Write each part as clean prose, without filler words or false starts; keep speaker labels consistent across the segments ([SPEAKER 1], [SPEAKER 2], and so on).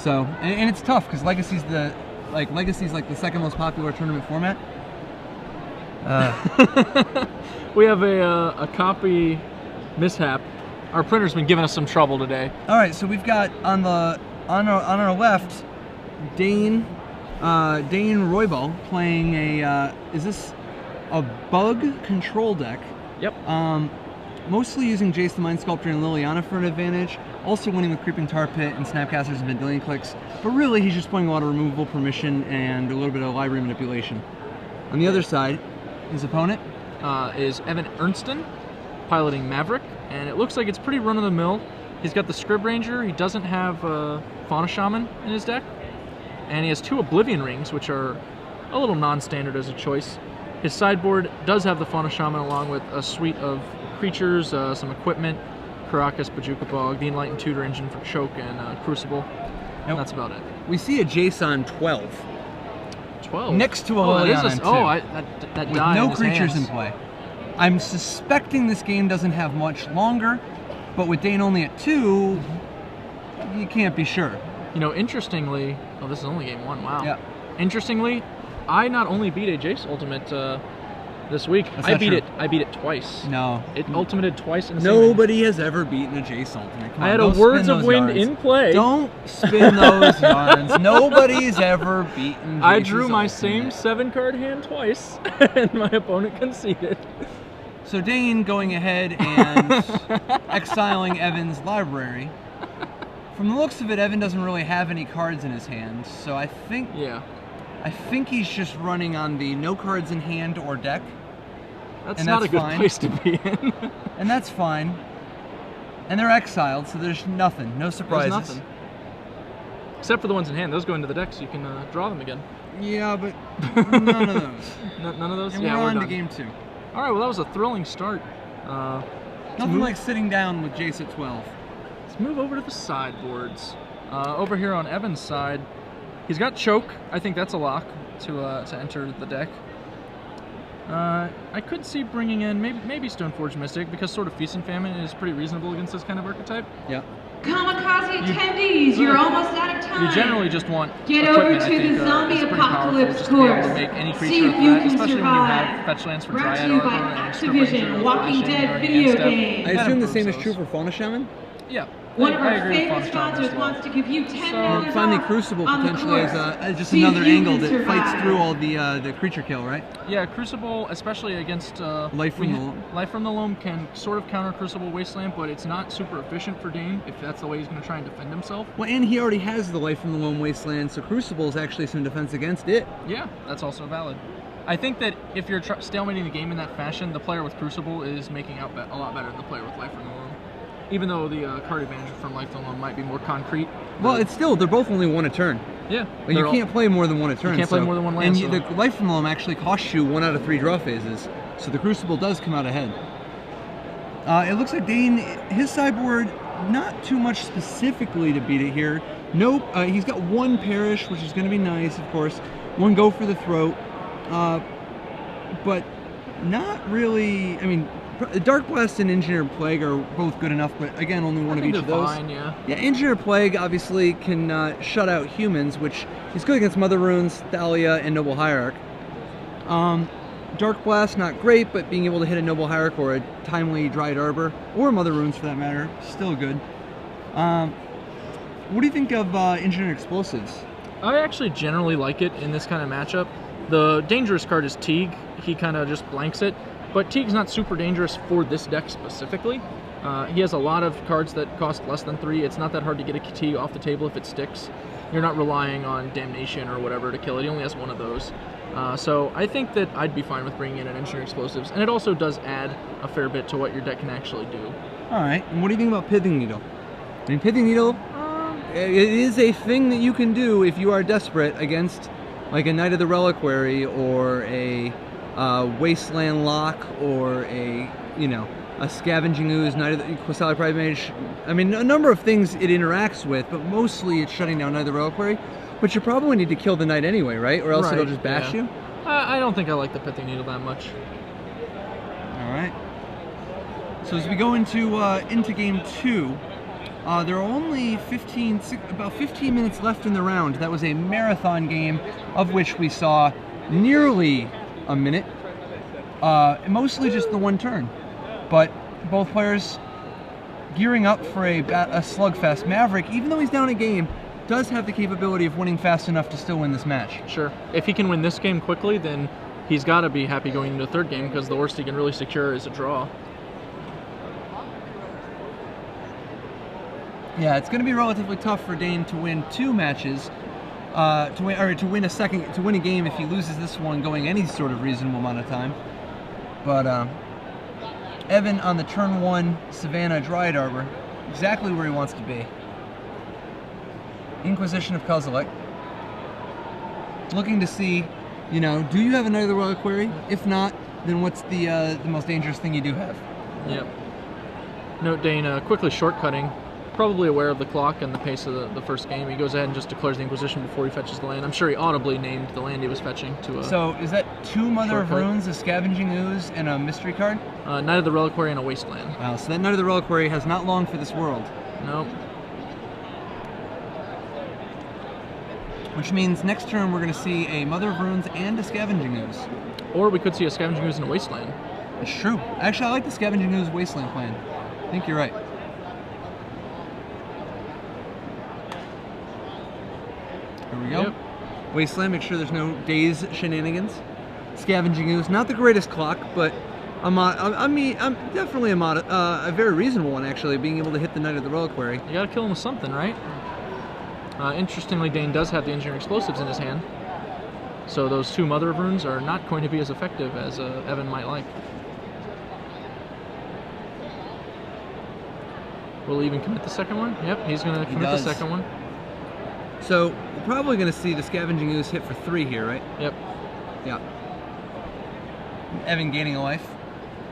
[SPEAKER 1] So, and it's tough because Legacy's like the second most popular tournament format.
[SPEAKER 2] We have a copy mishap. Our printer's been giving us some trouble today.
[SPEAKER 1] All right, so we've got on our left, Dane Roybal playing is this a bug control deck?
[SPEAKER 2] Yep.
[SPEAKER 1] Mostly using Jace the Mind Sculptor and Liliana for an advantage. Also winning with Creeping Tar Pit and Snapcasters and Vendilion Clicks. But really, he's just playing a lot of removable permission and a little bit of library manipulation. On the other side, his opponent
[SPEAKER 2] is Evan Ernstson, piloting Maverick, and it looks like it's pretty run-of-the-mill. He's got the Scrib Ranger. He doesn't have Fauna Shaman in his deck, and he has 2 Oblivion Rings, which are a little non-standard as a choice. His sideboard does have the Fauna Shaman along with a suite of creatures, some equipment, Karakas, Bajuka Bog, the Enlightened Tutor Engine for Choke, and Crucible. And that's about it.
[SPEAKER 1] We see a Jace on 12.
[SPEAKER 2] 12?
[SPEAKER 1] Next to a Liliana on 2.
[SPEAKER 2] That
[SPEAKER 1] with
[SPEAKER 2] die
[SPEAKER 1] no
[SPEAKER 2] in his
[SPEAKER 1] creatures
[SPEAKER 2] hands.
[SPEAKER 1] in play. I'm suspecting this game doesn't have much longer, but with Dane only at 2, you can't be sure.
[SPEAKER 2] You know, interestingly, oh, this is only game 1, wow.
[SPEAKER 1] Yeah.
[SPEAKER 2] Interestingly, I not only beat a Jace Ultimate this week, I beat it twice.
[SPEAKER 1] No.
[SPEAKER 2] It ultimated twice in the same
[SPEAKER 1] Nobody has ever beaten a Jace Ultimate. Come on,
[SPEAKER 2] I had a
[SPEAKER 1] don't
[SPEAKER 2] Words
[SPEAKER 1] spin
[SPEAKER 2] of
[SPEAKER 1] those
[SPEAKER 2] Wind
[SPEAKER 1] yarns.
[SPEAKER 2] in play.
[SPEAKER 1] Don't spin those yarns. Nobody's ever beaten Jace's
[SPEAKER 2] I drew my
[SPEAKER 1] Ultimate.
[SPEAKER 2] same 7-card hand twice, and my opponent conceded.
[SPEAKER 1] So Dane going ahead and exiling Evan's library. From the looks of it, Evan doesn't really have any cards in his hand, so I think he's just running on the no cards in hand or deck.
[SPEAKER 2] That's not a good place to be in.
[SPEAKER 1] And that's fine. And they're exiled, so there's nothing, no surprises.
[SPEAKER 2] There's nothing. Except for the ones in hand. Those go into the deck so you can draw them again.
[SPEAKER 1] Yeah, but none of those.
[SPEAKER 2] None of those?
[SPEAKER 1] And
[SPEAKER 2] Yeah,
[SPEAKER 1] we're on
[SPEAKER 2] done.
[SPEAKER 1] to game 2.
[SPEAKER 2] All right, well, that was a thrilling start.
[SPEAKER 1] Nothing like sitting down with Jace at 12.
[SPEAKER 2] Let's move over to the sideboards. Over here on Evan's side, he's got Choke. I think that's a lock to enter the deck. I could see bringing in maybe Stoneforge Mystic, because sort of Feast and Famine is pretty reasonable against this kind of archetype.
[SPEAKER 1] Yeah.
[SPEAKER 3] Kamikaze attendees, you're almost out of time.
[SPEAKER 2] You generally just want
[SPEAKER 3] Get over
[SPEAKER 2] equipment,
[SPEAKER 3] to
[SPEAKER 2] I think,
[SPEAKER 3] the zombie
[SPEAKER 2] is pretty
[SPEAKER 3] apocalypse
[SPEAKER 2] powerful, just to be able
[SPEAKER 3] course.
[SPEAKER 2] to make any
[SPEAKER 3] See
[SPEAKER 2] creature
[SPEAKER 3] if
[SPEAKER 2] of
[SPEAKER 3] you
[SPEAKER 2] that,
[SPEAKER 3] can
[SPEAKER 2] especially when you
[SPEAKER 3] survive.
[SPEAKER 2] have fetch lands for
[SPEAKER 3] Brought
[SPEAKER 2] Dryad
[SPEAKER 3] to you by
[SPEAKER 2] Arbor and
[SPEAKER 3] Activision,
[SPEAKER 2] Scrib Ranger,
[SPEAKER 3] Walking
[SPEAKER 2] Flashing,
[SPEAKER 3] Dead
[SPEAKER 2] or
[SPEAKER 3] video
[SPEAKER 2] Hand Step.
[SPEAKER 3] game.
[SPEAKER 1] I
[SPEAKER 2] That
[SPEAKER 1] assume the
[SPEAKER 2] improves
[SPEAKER 1] same is
[SPEAKER 2] those.
[SPEAKER 1] true for Fauna Shaman?
[SPEAKER 2] Yeah.
[SPEAKER 3] One of
[SPEAKER 2] I
[SPEAKER 3] our
[SPEAKER 2] agree with
[SPEAKER 3] favorite
[SPEAKER 2] Fauna Shaman
[SPEAKER 3] sponsors
[SPEAKER 2] as well.
[SPEAKER 3] wants to give you $10
[SPEAKER 1] Finally,
[SPEAKER 3] off
[SPEAKER 1] Crucible
[SPEAKER 3] on the
[SPEAKER 1] potentially
[SPEAKER 3] course.
[SPEAKER 1] is just
[SPEAKER 3] See if
[SPEAKER 1] another
[SPEAKER 3] you
[SPEAKER 1] angle
[SPEAKER 3] can
[SPEAKER 1] that fights
[SPEAKER 3] survive.
[SPEAKER 1] through all the creature kill, right?
[SPEAKER 2] Yeah, Crucible, especially against
[SPEAKER 1] Life from the Loam.
[SPEAKER 2] Life from the Loam can sort of counter Crucible Wasteland, but it's not super efficient for Dane if that's the way he's going to try and defend himself.
[SPEAKER 1] Well, and he already has the Life from the Loam Wasteland, so Crucible is actually some defense against it.
[SPEAKER 2] Yeah, that's also valid. I think that if you're stalemating the game in that fashion, the player with Crucible is making out a lot better than the player with Life from the Loam. Even though the card advantage from Life from the Loam might be more concrete.
[SPEAKER 1] Well, it's still, they're both only 1 a turn.
[SPEAKER 2] Yeah.
[SPEAKER 1] Like, you can't play more than 1 a turn.
[SPEAKER 2] You can't play more than 1 land.
[SPEAKER 1] And the Life from the Loam actually costs you 1 out of 3 draw phases, so the Crucible does come out ahead. It looks like Dane, his sideboard, not too much specifically to beat it here. Nope, he's got 1 Perish, which is going to be nice, of course. 1 Go for the Throat, but not really. I mean, Dark Blast and Engineered Plague are both good enough, but again, only one of each of those.
[SPEAKER 2] Fine, yeah.
[SPEAKER 1] Yeah, Engineered Plague obviously can shut out humans, which is good against Mother Runes, Thalia, and Noble Hierarch. Dark Blast, not great, but being able to hit a Noble Hierarch or a timely Dryad Arbor, or Mother Runes for that matter, still good. What do you think of Engineered Explosives?
[SPEAKER 2] I actually generally like it in this kind of matchup. The dangerous card is Teague. He kind of just blanks it. But Teague's not super dangerous for this deck specifically. He has a lot of cards that cost less than 3. It's not that hard to get a Teague off the table if it sticks. You're not relying on Damnation or whatever to kill it. He only has 1 of those. So I think that I'd be fine with bringing in an Engineered Explosives. And it also does add a fair bit to what your deck can actually do.
[SPEAKER 1] Alright, and what do you think about Pithing Needle? I mean, Pithing Needle, it is a thing that you can do if you are desperate against like a Knight of the Reliquary or a Wasteland Lock or a Scavenging Ooze, Knight of the Quasali Pride Mage. I mean, a number of things it interacts with, but mostly it's shutting down Knight of the Reliquary. But you probably need to kill the Knight anyway, right? Or else it'll just bash you?
[SPEAKER 2] I don't think I like the Pithing Needle that much.
[SPEAKER 1] Alright. So as we go into game 2, There are only about 15 minutes left in the round. That was a marathon game, of which we saw nearly a minute. Mostly just the one turn. But both players gearing up for a slugfest. Maverick, even though he's down a game, does have the capability of winning fast enough to still win this match.
[SPEAKER 2] Sure. If he can win this game quickly, then he's got to be happy going into the third game, because the worst he can really secure is a draw.
[SPEAKER 1] Yeah, it's going to be relatively tough for Dane to win 2 matches, to win a game if he loses this one going any sort of reasonable amount of time. But Evan on the turn 1 Savannah Dryad Arbor, exactly where he wants to be. Inquisition of Kozilek. Looking to see, you know, do you have another Reliquary? If not, then what's the most dangerous thing you do have?
[SPEAKER 2] Yep. Note Dane quickly shortcutting, probably aware of the clock and the pace of the first game. He goes ahead and just declares the Inquisition before he fetches the land. I'm sure he audibly named the land he was fetching to a...
[SPEAKER 1] So, is that 2 Mother of
[SPEAKER 2] shortcut.
[SPEAKER 1] Runes, a Scavenging Ooze, and a Mystery card?
[SPEAKER 2] Knight of the Reliquary and a Wasteland.
[SPEAKER 1] Wow, so that Knight of the Reliquary has not long for this world.
[SPEAKER 2] Nope.
[SPEAKER 1] Which means next turn we're going to see a Mother of Runes and a Scavenging Ooze.
[SPEAKER 2] Or we could see a Scavenging Ooze and a Wasteland.
[SPEAKER 1] It's true. Actually, I like the Scavenging Ooze Wasteland plan. I think you're right. Here we go.
[SPEAKER 2] Yep.
[SPEAKER 1] Wasteland, make sure there's no Daze shenanigans. Scavenging Ooze, not the greatest clock, but I'm definitely a very reasonable one, actually, being able to hit the Knight of the Reliquary.
[SPEAKER 2] You gotta kill him with something, right? Interestingly, Dane does have the Engineering Explosives in his hand, so those 2 Mother of Runes are not going to be as effective as Evan might like. Will he even commit the second one? Yep, he's going to commit the second one.
[SPEAKER 1] So, we're probably going to see the Scavenging Ooze hit for 3 here, right?
[SPEAKER 2] Yep.
[SPEAKER 1] Yeah. Evan gaining a life.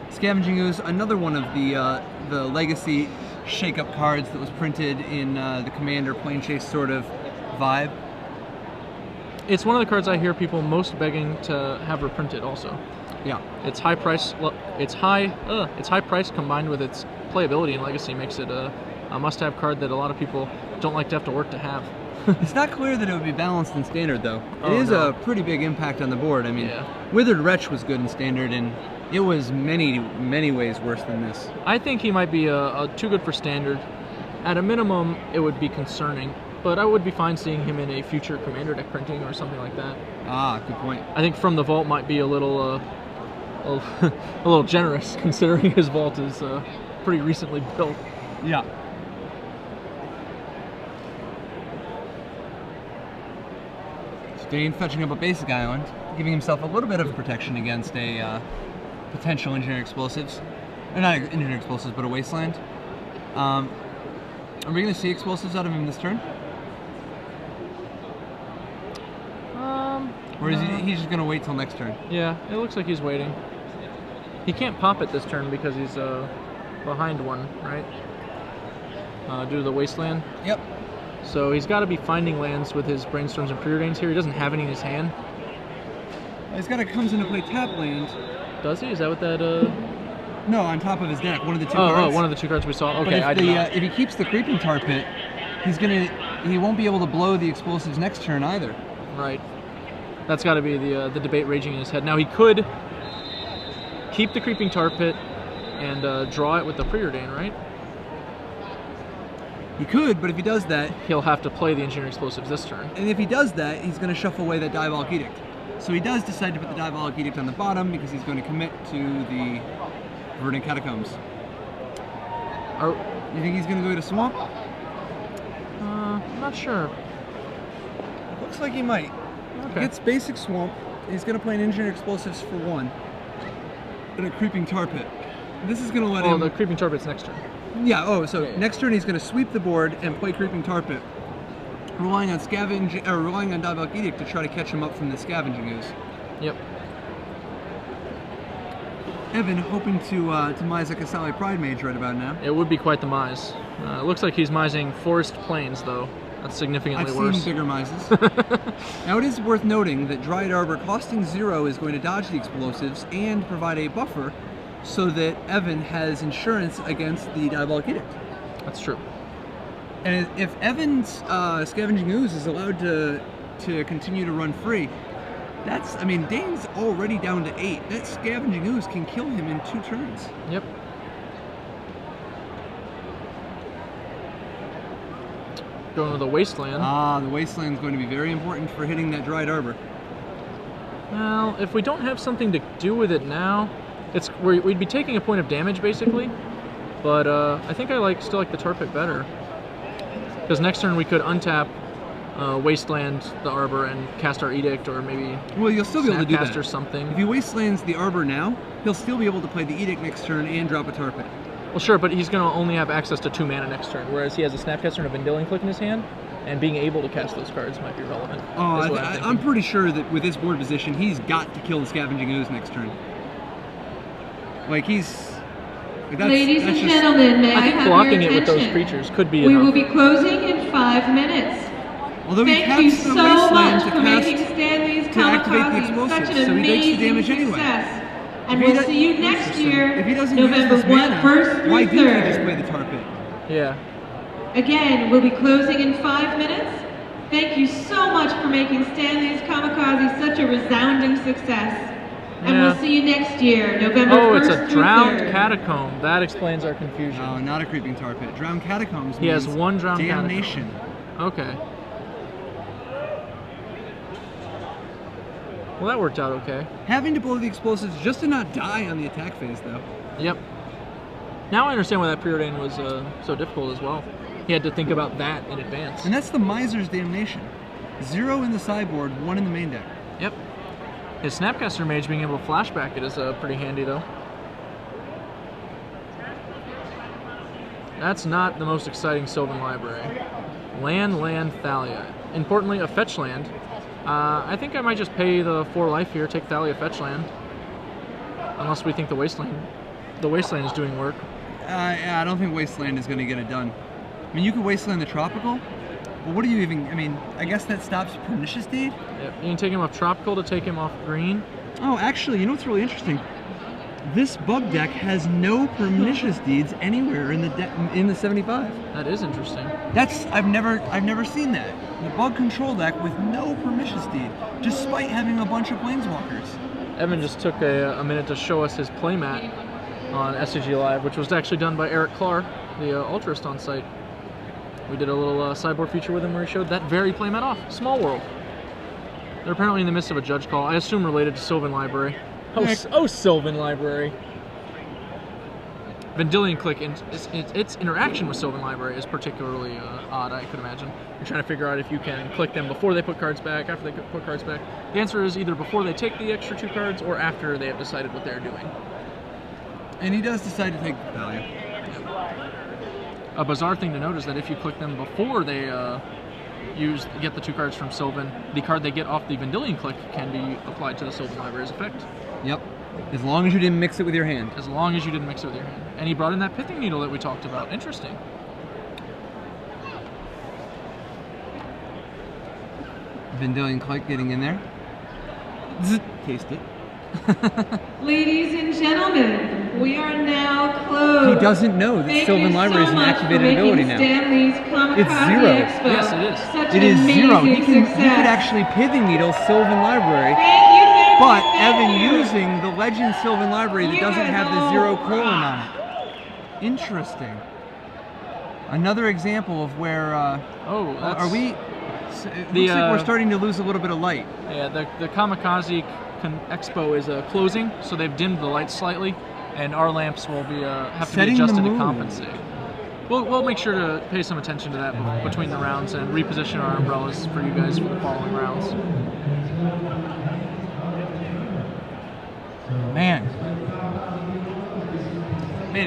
[SPEAKER 1] Scavenging Ooze, another one of the legacy shake-up cards that was printed in the Commander Plane Chase sort of vibe.
[SPEAKER 2] It's one of the cards I hear people most begging to have reprinted also.
[SPEAKER 1] Yeah.
[SPEAKER 2] Its high price, its high price combined with its playability and legacy makes it a must-have card that a lot of people don't like to have to work to have.
[SPEAKER 1] It's not clear that it would be balanced in Standard, though. It is a pretty big impact on the board. I mean, Withered Wretch was good in Standard, and it was many ways worse than this.
[SPEAKER 2] I think he might be too good for Standard. At a minimum, it would be concerning, but I would be fine seeing him in a future Commander deck printing or something like that.
[SPEAKER 1] Ah, good point.
[SPEAKER 2] I think From the Vault might be a little generous, considering his vault is pretty recently built.
[SPEAKER 1] Yeah. Dane fetching up a basic island, giving himself a little bit of protection against a potential Engineering Explosives. Or not Engineering Explosives, but a Wasteland. Are we going to see Explosives out of him this turn? Or is he's just going to wait till next turn?
[SPEAKER 2] Yeah, it looks like he's waiting. He can't pop it this turn because he's behind one, right? Due to the Wasteland?
[SPEAKER 1] Yep.
[SPEAKER 2] So he's got to be finding lands with his Brainstorms and Preordains here. He doesn't have any in his hand.
[SPEAKER 1] He's got to comes into play tap land.
[SPEAKER 2] Does he? Is that what that?
[SPEAKER 1] No, on top of his deck, one of the 2 cards.
[SPEAKER 2] Oh, one of the 2 cards we saw. Okay,
[SPEAKER 1] but if he keeps the Creeping Tar Pit, he won't be able to blow the Explosives next turn either.
[SPEAKER 2] Right. That's got to be the debate raging in his head. Now he could keep the Creeping Tar Pit and draw it with the Preordain, right?
[SPEAKER 1] He could, but if he does that,
[SPEAKER 2] he'll have to play the Engineering Explosives this turn.
[SPEAKER 1] And if he does that, he's going to shuffle away that Diabolic Edict. So he does decide to put the Diabolic Edict on the bottom because he's going to commit to the Verdant Catacombs. You think he's going to go to Swamp?
[SPEAKER 2] I'm not sure.
[SPEAKER 1] Looks like he might.
[SPEAKER 2] Okay.
[SPEAKER 1] Gets basic Swamp. He's going to play an Engineering Explosives for 1. And a Creeping Tar Pit. This is going to let him...
[SPEAKER 2] Oh, the Creeping Tar Pit's next turn.
[SPEAKER 1] Yeah, so next turn he's going to sweep the board and play Creeping Tar Pit, relying on Diabolic Edict to try to catch him up from the Scavenging Ooze.
[SPEAKER 2] Yep.
[SPEAKER 1] Evan hoping to mise a Casale Pride Mage right about now.
[SPEAKER 2] It would be quite the mise. It looks like he's mising Forest Plains, though. That's significantly worse.
[SPEAKER 1] I've seen bigger mises. Now it is worth noting that Dryad Arbor costing 0 is going to dodge the Explosives and provide a buffer so that Evan has insurance against the Diabolic Edict.
[SPEAKER 2] That's true.
[SPEAKER 1] And if Evan's Scavenging Ooze is allowed to continue to run free, that's, I mean, Dane's already down to 8. That Scavenging Ooze can kill him in 2 turns.
[SPEAKER 2] Yep. Going with a Wasteland.
[SPEAKER 1] Ah, the Wasteland is going to be very important for hitting that Dried Arbor.
[SPEAKER 2] Well, if we don't have something to do with it now, we'd be taking a point of damage basically. But I think I still like the Tar Pit better, because next turn we could untap Wasteland the Arbor and cast our Edict, or maybe
[SPEAKER 1] you'll still be able to do that
[SPEAKER 2] or something.
[SPEAKER 1] If he Wastelands the Arbor now, he'll still be able to play the Edict next turn and drop a Tar Pit.
[SPEAKER 2] Well, sure, but he's going to only have access to 2 mana next turn, whereas he has a Snapcaster and a Vendilion Click in his hand, and being able to cast those cards might be relevant.
[SPEAKER 1] Oh, I'm pretty sure that with his board position, he's got to kill the Scavenging Ooze next turn.
[SPEAKER 3] Ladies and gentlemen, may I
[SPEAKER 2] think
[SPEAKER 3] have
[SPEAKER 2] blocking
[SPEAKER 3] your
[SPEAKER 2] it with those
[SPEAKER 3] attention?
[SPEAKER 2] creatures could be
[SPEAKER 3] We
[SPEAKER 2] enough.
[SPEAKER 3] will be closing in 5 minutes.
[SPEAKER 1] Although
[SPEAKER 3] Thank you so much for making Stanley's Kamikaze such an amazing success. And we'll see you next year,
[SPEAKER 1] if he doesn't
[SPEAKER 3] November
[SPEAKER 1] use this mana,
[SPEAKER 3] 1st through
[SPEAKER 1] why
[SPEAKER 3] 3rd.
[SPEAKER 1] didn't he just play the Tar Pit?
[SPEAKER 2] Yeah.
[SPEAKER 3] Again, we'll be closing in 5 minutes. Thank you so much for making Stanley's Kamikaze such a resounding success. And we'll see you next year, November 1st
[SPEAKER 2] Oh, it's a
[SPEAKER 3] through
[SPEAKER 2] Drowned
[SPEAKER 3] 3rd.
[SPEAKER 2] Catacomb. That explains our confusion.
[SPEAKER 1] Oh, not a Creeping Tar Pit. Drowned Catacombs
[SPEAKER 2] He has
[SPEAKER 1] means
[SPEAKER 2] 1 Drowned
[SPEAKER 1] Damnation.
[SPEAKER 2] Catacomb. Okay. Well, that worked out okay.
[SPEAKER 1] Having to blow the explosives just to not die on the attack phase, though.
[SPEAKER 2] Yep. Now I understand why that preordain was so difficult as well. He had to think about that in advance.
[SPEAKER 1] And that's the Miser's Damnation. 0 in the sideboard, 1 in the main deck.
[SPEAKER 2] Yep. His Snapcaster Mage being able to flashback it is pretty handy, though. That's not the most exciting Sylvan Library. Land, Thalia. Importantly, a fetch land. I think I might just pay the 4 life here, take Thalia fetch land. Unless we think the Wasteland is doing work.
[SPEAKER 1] Yeah, I don't think Wasteland is going to get it done. I mean, you could Wasteland the Tropical, but what do you even... I mean, I guess that stops Pernicious Deed?
[SPEAKER 2] Yep. You can take him off Tropical to take him off green.
[SPEAKER 1] Oh, actually, you know what's really interesting? This bug deck has no Pernicious Deeds anywhere in the 75.
[SPEAKER 2] That is interesting.
[SPEAKER 1] I've never seen that. The bug control deck with no Pernicious Deed, despite having a bunch of Planeswalkers.
[SPEAKER 2] Evan just took a minute to show us his playmat on SCGLA, which was actually done by Eric Clark, the Ernstson site. We did a little sideboard feature with him where he showed that very playmat off. Small World. They're apparently in the midst of a judge call, I assume related to Sylvan Library. Oh, Sylvan Library. Vendilion Click, its interaction with Sylvan Library is particularly odd, I could imagine. You're trying to figure out if you can click them before they put cards back, after they put cards back. The answer is either before they take the extra 2 cards or after they have decided what they're doing.
[SPEAKER 1] And he does decide to take Thalia.
[SPEAKER 2] A bizarre thing to note is that if you click them before they get the 2 cards from Sylvan, the card they get off the Vendilion Click can be applied to the Sylvan Library's effect.
[SPEAKER 1] Yep. As long as you didn't mix it with your hand.
[SPEAKER 2] As long as you didn't mix it with your hand. And he brought in that Pithing Needle that we talked about. Interesting.
[SPEAKER 1] Vendilion Click getting in there. Taste it.
[SPEAKER 3] Ladies and gentlemen, we are now closed.
[SPEAKER 1] He doesn't know that Sylvan Library is an activated ability now. It's 0.
[SPEAKER 2] Yes, it is.
[SPEAKER 1] It is 0. He could actually Pithing Needle Sylvan Library. But Evan using the Legend Sylvan Library that doesn't have the 0 colon on it. Interesting. Another example of where. Are we? It looks like we're starting to lose a little bit of light.
[SPEAKER 2] Yeah, the Kamikaze Expo is closing, so they've dimmed the lights slightly, and our lamps will be have to be adjusted to compensate. We'll make sure to pay some attention to that between the rounds and reposition our umbrellas for you guys for the following rounds.
[SPEAKER 1] Man,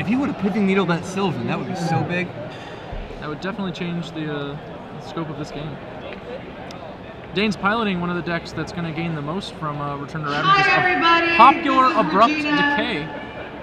[SPEAKER 1] if he would have Pithing Needled that Sylvan, that would be so big.
[SPEAKER 2] That would definitely change the scope of this game. Dane's piloting one of the decks that's going to gain the most from Return to Ravage.
[SPEAKER 3] Hi, everybody.
[SPEAKER 2] Popular
[SPEAKER 3] This is
[SPEAKER 2] Abrupt
[SPEAKER 3] Regina.
[SPEAKER 2] Decay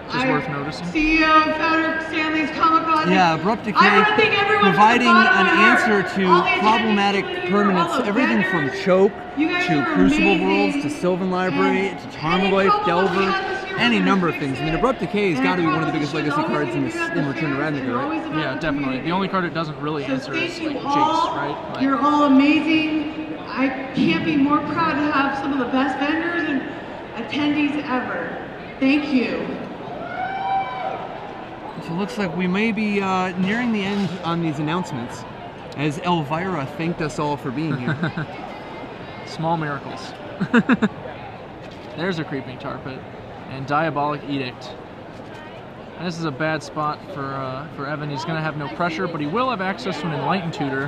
[SPEAKER 2] is worth noticing.
[SPEAKER 3] CEO and founder of Stanley's Kamikaze.
[SPEAKER 1] Yeah, Abrupt Decay,
[SPEAKER 3] I want to thank everyone
[SPEAKER 1] providing
[SPEAKER 3] from the bottom
[SPEAKER 1] an
[SPEAKER 3] of my heart.
[SPEAKER 1] answer to
[SPEAKER 3] All the attendees,
[SPEAKER 1] problematic
[SPEAKER 3] whether you're
[SPEAKER 1] permanents,
[SPEAKER 3] all the
[SPEAKER 1] everything from
[SPEAKER 3] vendors,
[SPEAKER 1] Choke
[SPEAKER 3] you guys
[SPEAKER 1] to
[SPEAKER 3] are
[SPEAKER 1] Crucible
[SPEAKER 3] amazing.
[SPEAKER 1] Worlds to Sylvan Library
[SPEAKER 3] And
[SPEAKER 1] to
[SPEAKER 3] any
[SPEAKER 1] Tarmogoyf,
[SPEAKER 3] trouble
[SPEAKER 1] Delver.
[SPEAKER 3] behind this
[SPEAKER 1] any number of things. I mean, Abrupt Decay has got to be one of the biggest legacy cards in Return to Ravnica, right?
[SPEAKER 2] Yeah, definitely. The only card it doesn't really answer is like Jace, right? Like,
[SPEAKER 4] You're all amazing. I can't be more proud to have some of the best vendors and attendees ever. Thank you.
[SPEAKER 1] So it looks like we may be nearing the end on these announcements, as Elvira thanked us all for being here.
[SPEAKER 2] Small miracles. There's a Creeping Tar Pit and Diabolic Edict. And this is a bad spot for Evan. He's going to have no pressure, but he will have access to an Enlightened Tutor.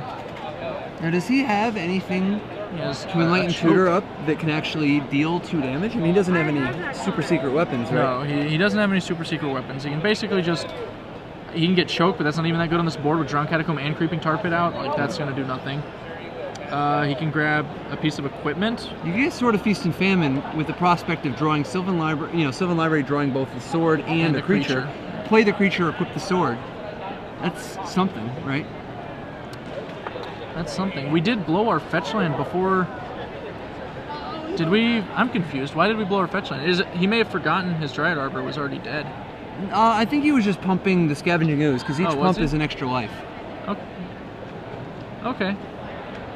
[SPEAKER 1] Now, does he have anything
[SPEAKER 2] He has
[SPEAKER 1] to Enlightened Tutor up that can actually deal 2 damage? I mean, he doesn't have any super secret weapons, right?
[SPEAKER 2] No, he doesn't have any super secret weapons. He can basically just... He can get choked, but that's not even that good on this board with Drown Catacomb and Creeping Tar Pit out. Like, that's going to do nothing. He can grab a piece of equipment.
[SPEAKER 1] You get sort of feast and famine with the prospect of drawing Sylvan Library, Sylvan Library drawing both the sword and a creature. Play the creature, equip the sword. That's something, right?
[SPEAKER 2] That's something. We did blow our fetch land before. Did we? I'm confused. Why did we blow our fetch land? He may have forgotten his Dryad Arbor was already dead.
[SPEAKER 1] I think he was just pumping the Scavenging Ooze, because each pump is an extra life.
[SPEAKER 2] Okay.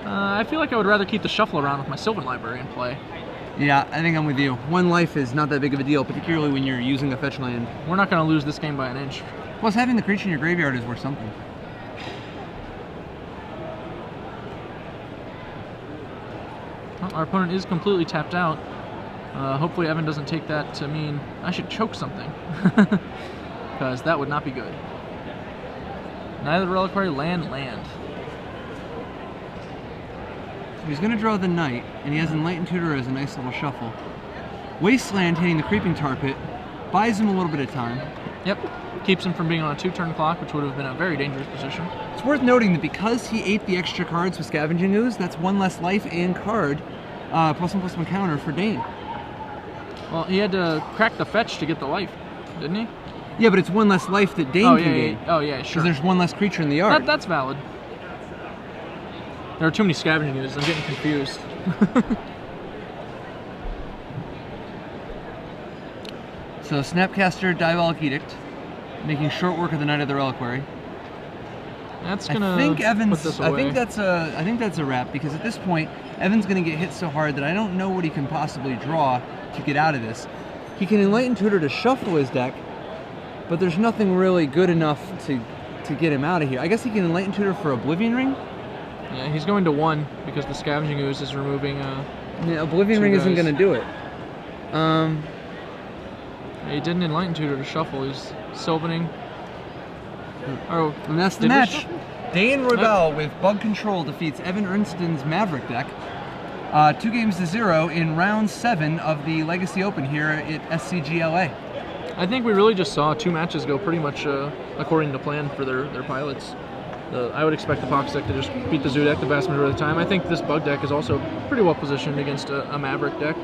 [SPEAKER 2] I feel like I would rather keep the Shuffle around with my Sylvan Library in play.
[SPEAKER 1] Yeah, I think I'm with you. 1 life is not that big of a deal, particularly when you're using a fetch land.
[SPEAKER 2] We're not going to lose this game by an inch.
[SPEAKER 1] Plus, having the creature in your graveyard is worth something.
[SPEAKER 2] Well, our opponent is completely tapped out. Hopefully Evan doesn't take that to mean I should choke something. Because that would not be good. Neither Reliquary, land.
[SPEAKER 1] He's going to draw the Knight, and he has Enlightened Tutor as a nice little shuffle. Wasteland hitting the Creeping Tar Pit buys him a little bit of time.
[SPEAKER 2] Yep. Keeps him from being on a 2-turn clock, which would have been a very dangerous position.
[SPEAKER 1] It's worth noting that because he ate the extra cards with Scavenging Ooze, that's 1 less life and card, +1/+1 counter for Dane.
[SPEAKER 2] Well, he had to crack the fetch to get the life, didn't he?
[SPEAKER 1] Yeah, but it's 1 less life that Dane can gain.
[SPEAKER 2] Oh, yeah, sure.
[SPEAKER 1] Because there's 1 less creature in the yard.
[SPEAKER 2] That's valid. There are too many Scavenging Oozes. I'm getting confused.
[SPEAKER 1] So Snapcaster, Diabolic Edict, making short work of the Knight of the Reliquary.
[SPEAKER 2] That's gonna.
[SPEAKER 1] I think Evan's.
[SPEAKER 2] Put this away.
[SPEAKER 1] I think that's a wrap, because at this point Evan's gonna get hit so hard that I don't know what he can possibly draw to get out of this. He can Enlighten Tutor to shuffle his deck, but there's nothing really good enough to get him out of here. I guess he can Enlighten Tutor for Oblivion Ring.
[SPEAKER 2] Yeah, he's going to 1 because the Scavenging Ooze is removing.
[SPEAKER 1] Yeah, Oblivion Ring isn't gonna do it.
[SPEAKER 2] He didn't Enlighten Tutor to shuffle. He's Sylvaning. Oh,
[SPEAKER 1] and that's the match. Dane Roybal with Bug Control defeats Evan Ernstsson's Maverick deck. 2-0 in round 7 of the Legacy Open here at SCGLA.
[SPEAKER 2] I think we really just saw 2 matches go pretty much according to plan for their pilots. I would expect the Pox deck to just beat the Zoo deck the vast majority of the time. I think this Bug deck is also pretty well positioned against a Maverick deck.